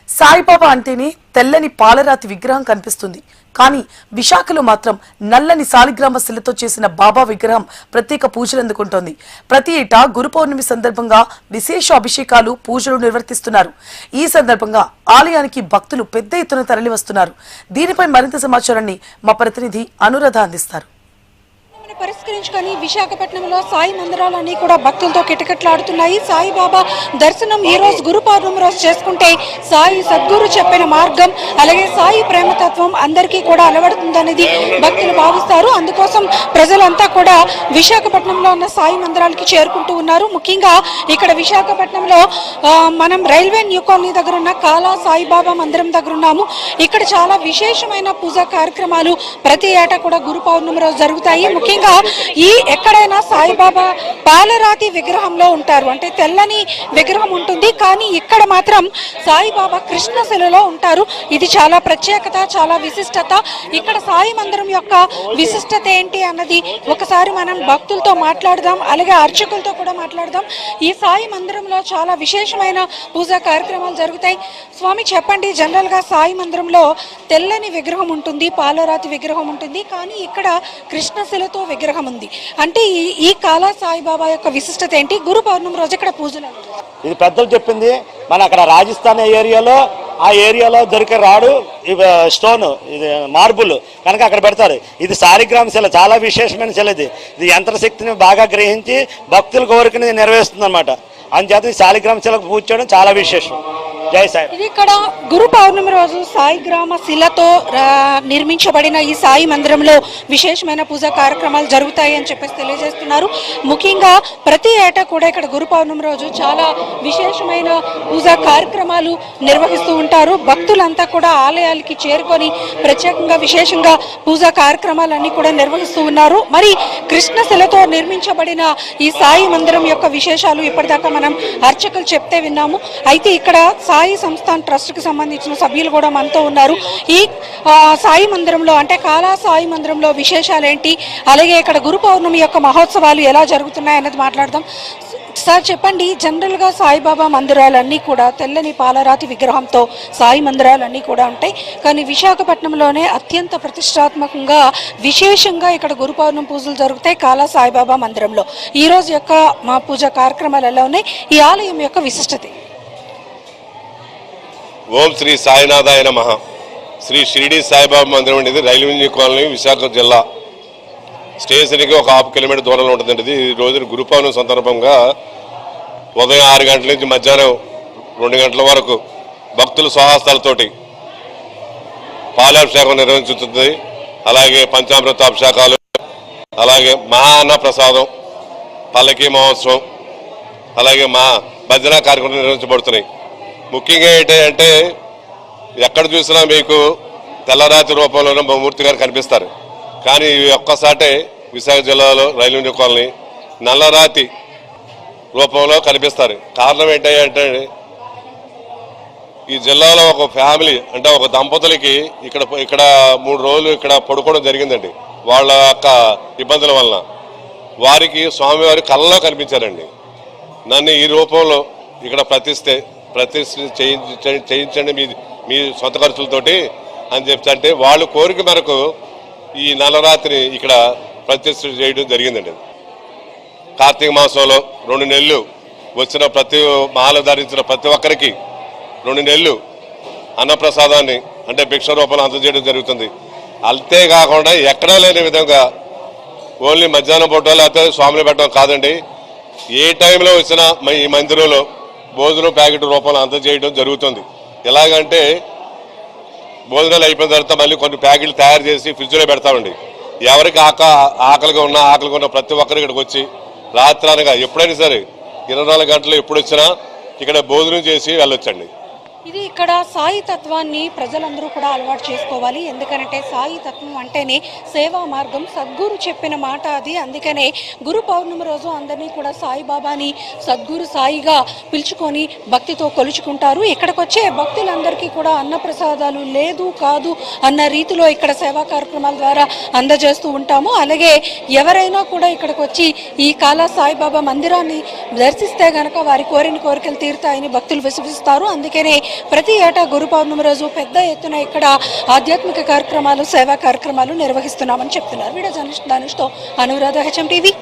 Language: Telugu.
సాయిబాబా అంటేనే తెల్లని పాలరాతి విగ్రహం కనిపిస్తుంది. కానీ విశాఖలో మాత్రం నల్లని సాలిగ్రామ శిలతో చేసిన బాబా విగ్రహం ప్రత్యేక పూజలు అందుకుంటోంది. ప్రతి ఏటా గురు పౌర్ణమి సందర్భంగా విశేష అభిషేకాలు, పూజలు నిర్వర్తిస్తున్నారు. ఈ సందర్భంగా ఆలయానికి భక్తులు పెద్ద ఎత్తున తరలి వస్తున్నారు. దీనిపై మరింత సమాచారాన్ని మా ప్రతినిధి అనురాధ అందిస్తారు. పరిష్కరించుకొని విశాఖపట్నంలో సాయి మందిరాలన్నీ కూడా భక్తులతో కిటకిటలాడుతున్నాయి. సాయిబాబా దర్శనం ఈ రోజు గురు పౌర్ణమి రోజు చేసుకుంటే సాయి సద్గురు చెప్పిన మార్గం, అలాగే సాయి ప్రేమతత్వం అందరికీ కూడా అలవడుతుందనేది భక్తులు భావిస్తారు. అందుకోసం ప్రజలంతా కూడా విశాఖపట్నంలో ఉన్న సాయి మందిరాలకి చేరుకుంటూ ఉన్నారు. ముఖ్యంగా ఇక్కడ విశాఖపట్నంలో మనం రైల్వే న్యూ కాలనీ దగ్గర ఉన్న కాలా సాయిబాబా మందిరం దగ్గర ఉన్నాము. ఇక్కడ చాలా విశేషమైన పూజా కార్యక్రమాలు ప్రతి ఏటా కూడా గురు పౌర్ణమి రోజు జరుగుతాయి. ముఖ్యంగా ఎక్కడైనా సాయిబాబా పాలరాతి విగ్రహంలో ఉంటారు, అంటే తెల్లని విగ్రహం ఉంటుంది. కానీ ఇక్కడ మాత్రం సాయిబాబా కృష్ణశిలలో ఉంటారు. ఇది చాలా ప్రత్యేకత, చాలా విశిష్టత. ఇక్కడ సాయి మందిరం యొక్క విశిష్టత ఏంటి అన్నది ఒకసారి మనం భక్తులతో మాట్లాడదాం, అలాగే అర్చకులతో కూడా మాట్లాడదాం. ఈ సాయి మందిరంలో చాలా విశేషమైన పూజా కార్యక్రమాలు జరుగుతాయి. స్వామి చెప్పండి, జనరల్ గా సాయి మందిరంలో తెల్లని విగ్రహం ఉంటుంది, పాలరాతి విగ్రహం ఉంటుంది. కానీ ఇక్కడ కృష్ణశిలతో విగ్రహం ఉంది. అంటే ఈ కాలా సాయిబాబా యొక్క విశిష్టత ఏంటి? గురు పౌర్ణమి రోజు ఇక్కడ పూజలు ఇది పెద్దలు చెప్పింది. మన అక్కడ రాజస్థాన్ ఏరియాలో దొరికే రాడు స్టోన్, ఇది మార్బుల్ కనుక అక్కడ పెడతారు. ఇది సాలిగ్రామ శిల, చాలా విశేషమైన శిల. ఇది యంత్రశక్తిని బాగా గ్రహించి భక్తుల కోరికని నెరవేరుస్తుంది అనమాట. అందుచేత ఈ సాలిగ్రామ శిలకు పూజ చేయడం చాలా విశేషం. జై సాయి. ఇది ఇక్కడ గురు పౌర్ణమి రోజు సాయిగ్రామ శిలతో నిర్మించబడిన ఈ సాయి మందిరంలో విశేషమైన పూజా కార్యక్రమాలు జరుగుతాయి అని చెప్పేసి తెలియజేస్తున్నారు. ముఖ్యంగా ప్రతి ఏటా కూడా ఇక్కడ గురు పౌర్ణమి రోజు చాలా విశేషమైన పూజా కార్యక్రమాలు నిర్వహిస్తూ ఉంటారు. భక్తులంతా కూడా ఆలయాలకి చేరుకొని ప్రత్యేకంగా విశేషంగా పూజా కార్యక్రమాలన్నీ కూడా నిర్వహిస్తూ ఉన్నారు. మరి కృష్ణశిలతో నిర్మించబడిన ఈ సాయి మందిరం యొక్క విశేషాలు ఇప్పటిదాకా మనం అర్చకులు చెప్తే విన్నాము. అయితే ఇక్కడ సాయి సంస్థాన్ ట్రస్ట్ కి సంబంధించిన సభ్యులు కూడా మనతో ఉన్నారు. ఈ సాయి మందిరంలో, అంటే కాలా సాయి మందిరంలో విశేషాలు ఏంటి, అలాగే ఇక్కడ గురు పౌర్ణమి యొక్క మహోత్సవాలు ఎలా జరుగుతున్నాయి అన్నది మాట్లాడదాం. సార్ చెప్పండి, జనరల్ గా సాయిబాబా మందిరాలన్నీ కూడా తెల్లని పాలరాతి విగ్రహంతో సాయి మందిరాలన్నీ కూడా ఉంటాయి. కానీ విశాఖపట్నంలోనే అత్యంత ప్రతిష్టాత్మకంగా విశేషంగా ఇక్కడ గురు పౌర్ణమి పూజలు జరుగుతాయి కాలా సాయిబాబా మందిరంలో. ఈ రోజు యొక్క మా పూజా కార్యక్రమాలు ఎలా ఉన్నాయి, ఈ ఆలయం యొక్క విశిష్టత? ఓం శ్రీ సాయినాథాయ నమః. శ్రీ షిరిడి సాయిబాబా మందిరం అనేది రైల్వే న్యూ కాలనీ, విశాఖ జిల్లా స్టేషన్కి ఒక 1/2 కిలోమీటర్ దూరంలో ఉంటుందండి. ఇది ఈ రోజు గురు పౌర్ణమి సందర్భంగా ఉదయం 6 గంటల నుంచి మధ్యాహ్నం 2 గంటల వరకు భక్తుల స్వహస్తాలతోటి పాలాభిషేకం నిర్వహించుతుంది. అలాగే పంచామృత అభిషేకాలు, అలాగే మహా అన్న ప్రసాదం, పల్లకీ మహోత్సవం, అలాగే మా భజన కార్యక్రమాలు నిర్వహించబడుతున్నాయి. ముఖ్యంగా ఏంటంటే ఎక్కడ చూసినా మీకు తెల్లరాతి రూపంలోనే మూర్తి గారు కనిపిస్తారు. కానీ ఒక్కసాటే విశాఖ జిల్లాలో రైల్వే న్యూ కాలనీ నల్లరాతి రూపంలో కనిపిస్తారు. కారణం ఏంటంటే ఈ జిల్లాలో ఒక ఫ్యామిలీ, అంటే ఒక దంపతులకి ఇక్కడ 3 రోజులు ఇక్కడ పడుకోవడం జరిగిందండి. వాళ్ళ యొక్క ఇబ్బందుల వలన వారికి స్వామివారి కళ్ళలో కనిపించారండి. నన్ను ఈ రూపంలో ఇక్కడ ప్రతిష్ఠ చేయించండి మీ సొంత ఖర్చులతోటి అని చెప్తే వాళ్ళు కోరిక మేరకు ఈ నల్లరాత్రిని ఇక్కడ ప్రతిష్ఠ చేయడం జరిగిందండి. కార్తీక మాసంలో 2 నెలలు వచ్చిన మాల ధరించిన ప్రతి ఒక్కరికి 2 నెలలు అన్నప్రసాదాన్ని, అంటే భిక్ష రూపంలో అందజేయడం జరుగుతుంది. అంతేకాకుండా ఎక్కడా లేని విధంగా ఓన్లీ మధ్యాహ్నం పూట లేకపోతే స్వామిని పెట్టడం కాదండి, ఏ టైంలో వచ్చినా ఈ మందిరంలో భోజనం ప్యాకెట్ రూపంలో అందజేయడం జరుగుతుంది. ఎలాగంటే భోజనాలు అయిపోయిన తర్వాత మళ్ళీ కొన్ని ప్యాకెట్లు తయారు చేసి ఫ్రిడ్జ్లో పెడతామండి. ఎవరికి ఆకలిగా ఉన్న ప్రతి ఒక్కరు ఇక్కడికి వచ్చి రాత్రానగా ఎప్పుడైనా సరే 24 గంటలు ఎప్పుడు వచ్చినా ఇక్కడ భోజనం చేసి వెళ్ళొచ్చండి. ఇది ఇక్కడ సాయి తత్వాన్ని ప్రజలందరూ కూడా అలవాటు చేసుకోవాలి. ఎందుకంటే సాయి తత్వం అంటేనే సేవా మార్గం, సద్గురు చెప్పిన మాట అది. అందుకనే గురు పౌర్ణమి రోజు అందరినీ కూడా సాయిబాబాని సద్గురు సాయిగా పిలుచుకొని భక్తితో కొలుచుకుంటారు. ఇక్కడికి వచ్చే భక్తులందరికీ కూడా అన్నప్రసాదాలు లేదు కాదు అన్న రీతిలో ఇక్కడ సేవా కార్యక్రమాల ద్వారా అందజేస్తూ ఉంటాము. అలాగే ఎవరైనా కూడా ఇక్కడికి వచ్చి ఈ కాలా సాయిబాబా మందిరాన్ని దర్శిస్తే గనక వారి కోరిన కోరికలు తీరుతాయని భక్తులు విశ్వసిస్తారు. అందుకనే ప్రతి ఏటా గురు పౌర్ణమి రోజు పెద్ద ఎత్తున ఇక్కడ ఆధ్యాత్మిక కార్యక్రమాలు, సేవా కార్యక్రమాలు నిర్వహిస్తున్నామని చెప్తున్నారు. వీడియో జర్నలిస్ట్ ధనుష్తో అనురాధ, HM టీవీ.